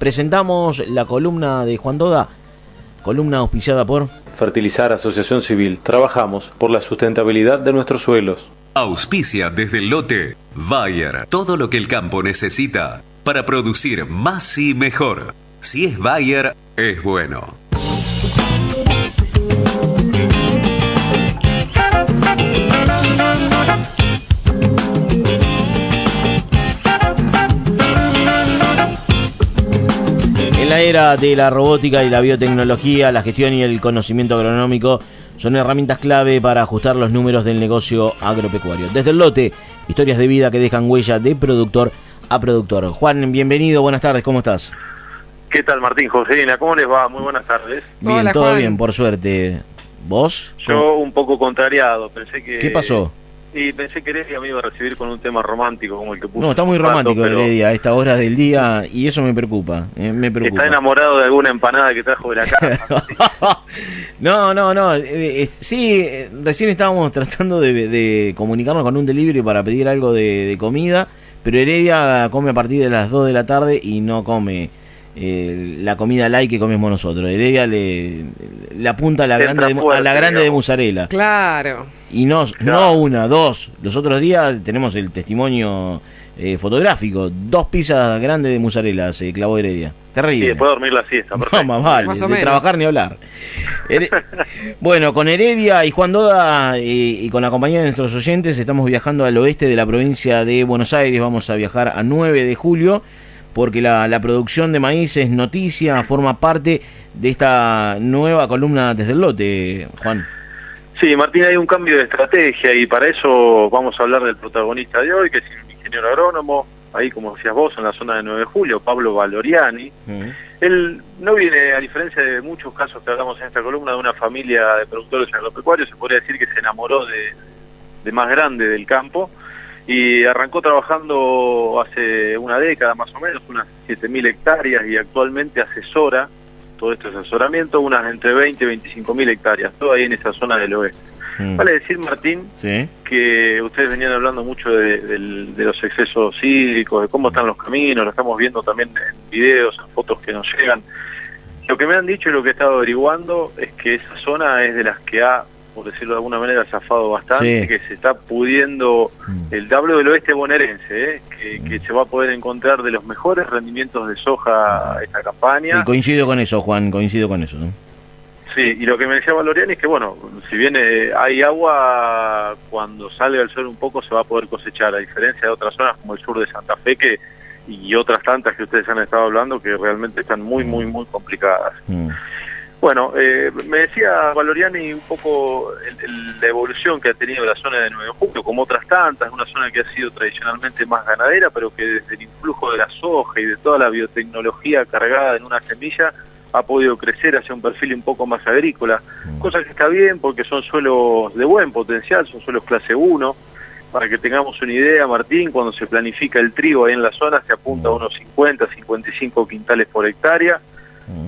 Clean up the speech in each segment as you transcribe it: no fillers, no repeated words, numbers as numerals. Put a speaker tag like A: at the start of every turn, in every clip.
A: presentamos la columna de Juan Doda, columna auspiciada por
B: Fertilizar Asociación Civil. Trabajamos por la sustentabilidad de nuestros suelos.
C: Auspicia desde el lote Bayer. Todo lo que el campo necesita para producir más y mejor. Si es Bayer, es bueno.
A: En la era de la robótica y la biotecnología, la gestión y el conocimiento agronómico son herramientas clave para ajustar los números del negocio agropecuario. Desde el lote, historias de vida que dejan huella de productor a productor. Juan, bienvenido, buenas tardes, ¿cómo estás?
D: ¿Qué tal, Martín? Josefina, ¿cómo les va? Muy buenas tardes.
A: Bien,
E: Hola,
A: todo
E: Juan.
A: bien, por suerte. ¿Vos?
D: Yo un poco contrariado, pensé que...
A: ¿Qué pasó?
D: Y pensé que Heredia me iba a recibir con un tema romántico como el que puso.
A: No, está muy
D: hace un rato,
A: romántico
D: pero
A: Heredia a esta hora del día y eso me preocupa,
D: Está enamorado de alguna empanada que trajo de la casa.
A: No, sí, recién estábamos tratando de comunicarnos con un delivery para pedir algo de comida, pero Heredia come a partir de las 2 de la tarde y no come la comida light que comemos nosotros. Heredia le apunta a la grande,
D: fuerte,
A: de
D: digamos.
A: mozzarella.
E: Claro.
A: Y no
D: Claro.
A: una, dos. Los otros días tenemos el testimonio fotográfico. 2 pizzas grandes de mozzarella se clavó Heredia.
D: Y
A: Terrible.
D: después dormir la siesta,
A: No,
D: perfecto.
A: más vale,
E: Más o
A: de
E: menos.
A: trabajar ni hablar. Bueno, con Heredia y Juan Doda y con la compañía de nuestros oyentes estamos viajando al oeste de la provincia de Buenos Aires. Vamos a viajar a 9 de julio porque la producción de maíz es noticia, forma parte de esta nueva columna desde el lote, Juan.
D: Sí, Martín, hay un cambio de estrategia y para eso vamos a hablar del protagonista de hoy, que es un ingeniero agrónomo, ahí como decías vos, en la zona de 9 de julio, Pablo Valoriani. Él no viene, a diferencia de muchos casos que hablamos en esta columna, de una familia de productores agropecuarios, se podría decir que se enamoró de más grande del campo y arrancó trabajando hace una década más o menos, unas 7.000 hectáreas y actualmente asesora, todo esto es asesoramiento, unas entre 20 y 25.000 hectáreas, todo ahí en esa zona del oeste. Vale decir, Martín,
A: Sí.
D: que ustedes venían hablando mucho de los excesos hídricos, de cómo están los caminos, lo estamos viendo también en videos, en fotos que nos llegan. Lo que me han dicho y lo que he estado averiguando es que esa zona es de las que ha, por decirlo de alguna manera, zafado bastante,
A: Sí.
D: que se está pudiendo, hablo del oeste bonaerense, que se va a poder encontrar de los mejores rendimientos de soja esta campaña.
A: Sí, coincido con eso, Juan, coincido con eso, ¿no?
D: Sí, y lo que me decía Valoriani es que, bueno, si bien hay agua, cuando salga el sol un poco se va a poder cosechar, a diferencia de otras zonas como el sur de Santa Fe y otras tantas que ustedes han estado hablando que realmente están muy complicadas. Bueno, me decía Valoriani un poco la evolución que ha tenido la zona de 9 de julio, como otras tantas, una zona que ha sido tradicionalmente más ganadera, pero que desde el influjo de la soja y de toda la biotecnología cargada en una semilla, ha podido crecer hacia un perfil un poco más agrícola, cosa que está bien porque son suelos de buen potencial, son suelos clase 1. Para que tengamos una idea, Martín, cuando se planifica el trigo ahí en la zona se apunta a unos 50, 55 quintales por hectárea.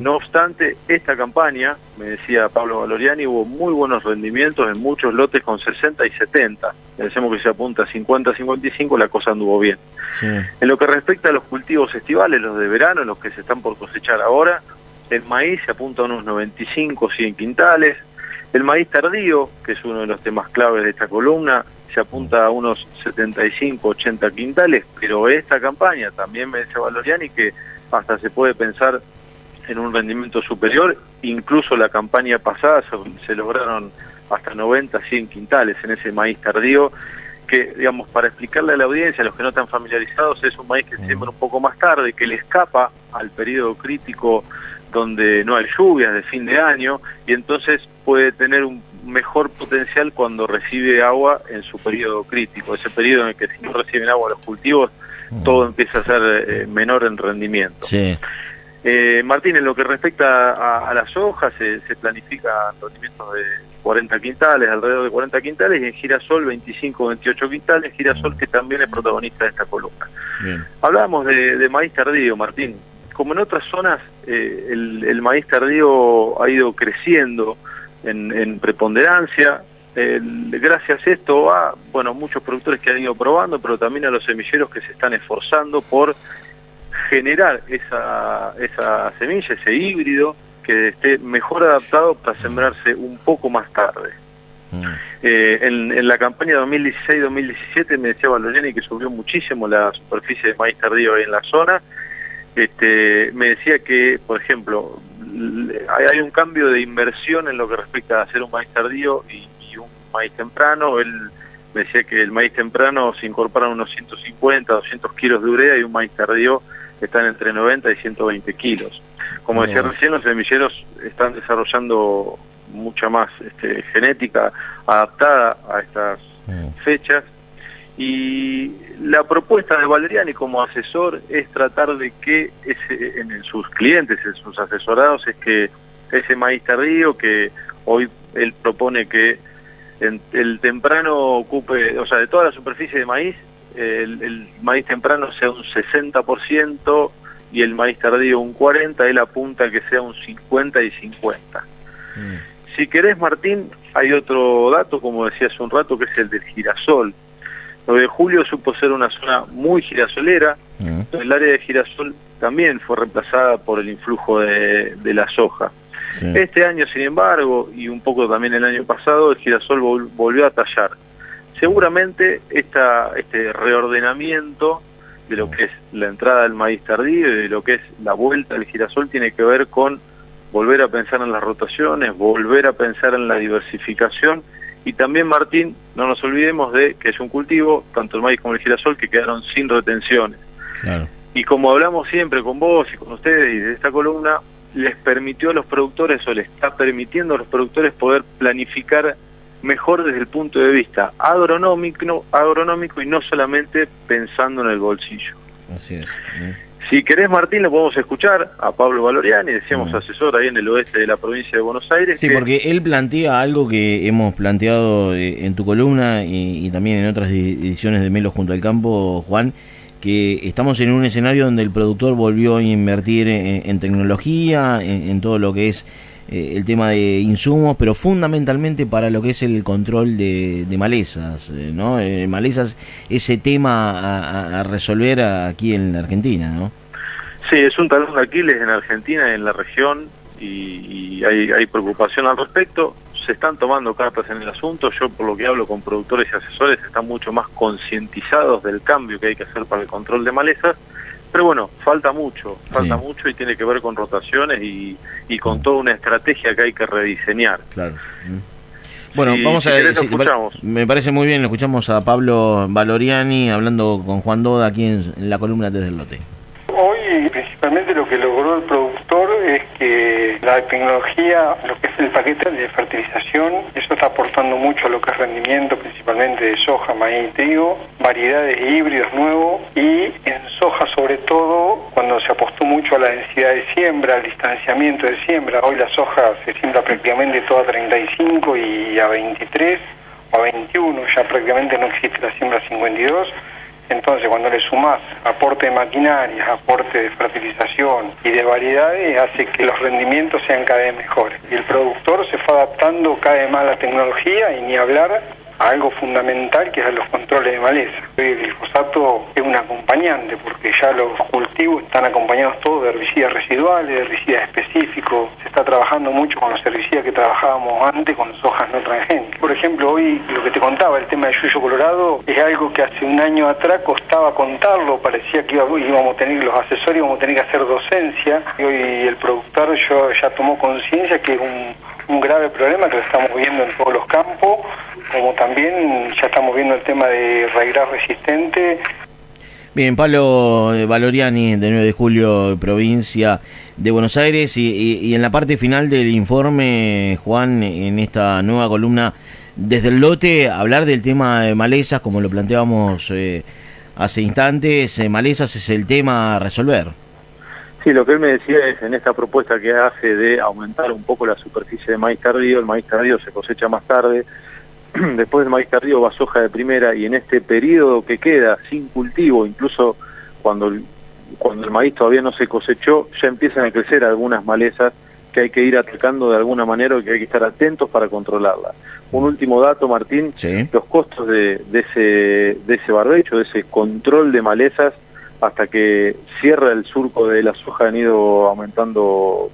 D: No obstante, esta campaña, me decía Pablo Valoriani, hubo muy buenos rendimientos en muchos lotes con 60 y 70. Decimos que se apunta a 50, 55, la cosa anduvo bien.
A: Sí.
D: En lo que respecta a los cultivos estivales, los de verano, los que se están por cosechar ahora, el maíz se apunta a unos 95, 100 quintales. El maíz tardío, que es uno de los temas claves de esta columna, se apunta a unos 75, 80 quintales, pero esta campaña también me decía Valoriani que hasta se puede pensar en un rendimiento superior, incluso la campaña pasada se lograron hasta 90, 100 quintales en ese maíz tardío, que, digamos, para explicarle a la audiencia, a los que no están familiarizados, es un maíz que se siembra un poco más tarde, que le escapa al periodo crítico donde no hay lluvias de fin de año, y entonces puede tener un mejor potencial cuando recibe agua en su periodo crítico, ese periodo en el que si no reciben agua los cultivos, todo empieza a ser menor en rendimiento.
A: Sí.
D: Martín, en lo que respecta a las hojas, se planifican rendimientos de 40 quintales, alrededor de 40 quintales, y en girasol 25, 28 quintales, girasol que también es protagonista de esta columna.
A: Bien.
D: Hablábamos de maíz tardío, Martín. Como en otras zonas, el maíz tardío ha ido creciendo en preponderancia. Gracias a esto a muchos productores que han ido probando, pero también a los semilleros que se están esforzando por generar esa semilla, ese híbrido que esté mejor adaptado para sembrarse un poco más tarde. En la campaña 2016-2017 me decía Valoriani que subió muchísimo la superficie de maíz tardío ahí en la zona. Me decía que, por ejemplo, hay un cambio de inversión en lo que respecta a hacer un maíz tardío y un maíz temprano. Él me decía que el maíz temprano se incorporan unos 150, 200 kilos de urea y un maíz tardío están entre 90 y 120 kilos. Como decía recién, los semilleros están desarrollando mucha más genética adaptada a estas fechas, y la propuesta de Valoriani como asesor es tratar de que en sus clientes, en sus asesorados, es que ese maíz tardío, que hoy él propone que el temprano ocupe, o sea, de toda la superficie de maíz, el maíz temprano sea un 60% y el maíz tardío un 40%, él apunta que sea un 50 y 50. Si querés, Martín, hay otro dato, como decía hace un rato, que es el del girasol. 9 de julio supo ser una zona muy girasolera. El área de girasol también fue reemplazada por el influjo de la soja. Sí. Este año, sin embargo, y un poco también el año pasado, el girasol volvió a tallar. Seguramente este reordenamiento de lo que es la entrada del maíz tardío y de lo que es la vuelta del girasol tiene que ver con volver a pensar en las rotaciones, volver a pensar en la diversificación, y también, Martín, no nos olvidemos de que es un cultivo, tanto el maíz como el girasol, que quedaron sin retenciones. Claro. Y como hablamos siempre con vos y con ustedes y de esta columna, les permitió a los productores, o les está permitiendo a los productores, poder planificar mejor desde el punto de vista agronómico y no solamente pensando en el bolsillo. Así es. Si querés, Martín, lo podemos escuchar a Pablo Valoriani, decíamos asesor ahí en el oeste de la provincia de Buenos Aires.
A: Sí, porque él plantea algo que hemos planteado en tu columna y también en otras ediciones de Melo junto al campo, Juan, que estamos en un escenario donde el productor volvió a invertir en tecnología, en todo lo que es el tema de insumos, pero fundamentalmente para lo que es el control de malezas, ¿no? Malezas, ese tema a resolver aquí en la Argentina, ¿no?
D: Sí, es un talón de Aquiles en Argentina, en la región, y hay preocupación al respecto. Se están tomando cartas en el asunto. Yo, por lo que hablo con productores y asesores, están mucho más concientizados del cambio que hay que hacer para el control de malezas. Pero bueno, falta mucho y tiene que ver con rotaciones y con toda una estrategia que hay que rediseñar. Claro.
A: Bueno, vamos a ver, me parece muy bien, lo escuchamos a Pablo Valoriani hablando con Juan Doda aquí en la columna Desde el Lote.
E: Hoy principalmente lo que logró el productor es que la tecnología, lo que es el paquete de fertilización, eso está aportando mucho a lo que es rendimiento, principalmente de soja, maíz, trigo, variedades de híbridos nuevos, y en soja sobre todo, cuando se apostó mucho a la densidad de siembra, al distanciamiento de siembra. Hoy la soja se siembra prácticamente toda a 35 y a 23 o a 21, ya prácticamente no existe la siembra 52. Entonces, cuando le sumás aporte de maquinarias, aporte de fertilización y de variedades, hace que los rendimientos sean cada vez mejores. Y el productor se fue adaptando cada vez más a la tecnología, y ni hablar a algo fundamental, que es los controles de maleza. El glifosato es un acompañante, porque ya los cultivos están acompañados todos de herbicidas residuales, de herbicidas específicos. Se está trabajando mucho con los herbicidas que trabajábamos antes con las hojas no transgénicas. Por ejemplo, hoy lo que te contaba, el tema de yuyo colorado, es algo que hace un año atrás costaba contarlo, parecía que íbamos a tener, los asesores íbamos a tener que hacer docencia, y hoy el productor ya tomó conciencia que es un grave problema que lo estamos viendo en todos los campos, como también ya estamos viendo el tema de raigras resistente.
A: Bien, Pablo Valoriani, de 9 de julio, provincia de Buenos Aires, y en la parte final del informe, Juan, en esta nueva columna Desde el Lote, hablar del tema de malezas, como lo planteábamos hace instantes. Malezas es el tema a resolver.
D: Sí, lo que él me decía es, en esta propuesta que hace de aumentar un poco la superficie de maíz tardío, el maíz tardío se cosecha más tarde, después del maíz tardío va soja de primera, y en este periodo que queda sin cultivo, incluso cuando el maíz todavía no se cosechó, ya empiezan a crecer algunas malezas que hay que ir atacando de alguna manera, y que hay que estar atentos para controlarlas. Un último dato, Martín, sí. Los costos de ese barbecho, de ese control de malezas, hasta que cierra el surco de la soja han ido aumentando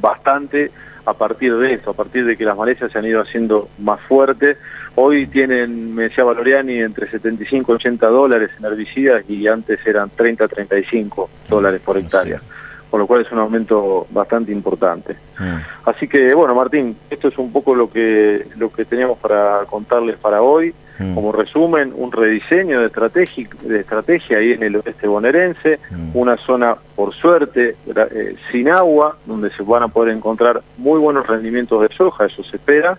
D: bastante a partir de esto, a partir de que las malezas se han ido haciendo más fuertes. Hoy tienen, me decía Valoriani, entre 75 y 80 dólares en herbicidas y antes eran 30 a 35 dólares por hectárea, con lo cual es un aumento bastante importante. Así que bueno, Martín, esto es un poco lo que teníamos para contarles para hoy. Como resumen, un rediseño de estrategia ahí en el oeste bonaerense, una zona, por suerte, sin agua, donde se van a poder encontrar muy buenos rendimientos de soja, eso se espera,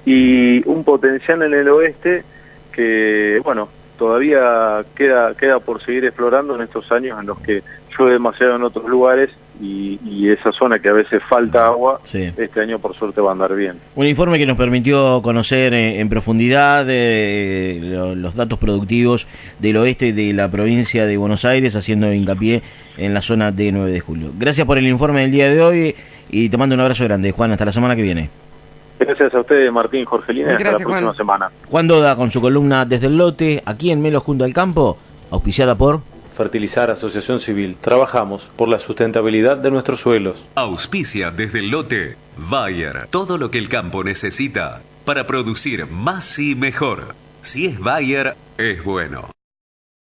D: y un potencial en el oeste que, bueno, todavía queda por seguir explorando en estos años en los que llueve demasiado en otros lugares y esa zona que a veces falta agua, este año por suerte va a andar bien.
A: Un informe que nos permitió conocer en profundidad los datos productivos del oeste de la provincia de Buenos Aires, haciendo hincapié en la zona de 9 de julio. Gracias por el informe del día de hoy y te mando un abrazo grande, Juan, hasta la semana que viene.
D: Gracias a ustedes, Martín, Jorgelina, hasta la próxima semana.
A: Juan Doda con su columna Desde el Lote, aquí en Melo junto al campo, auspiciada por
B: Fertilizar Asociación Civil. Trabajamos por la sustentabilidad de nuestros suelos.
C: Auspicia Desde el Lote Bayer. Todo lo que el campo necesita para producir más y mejor. Si es Bayer, es bueno.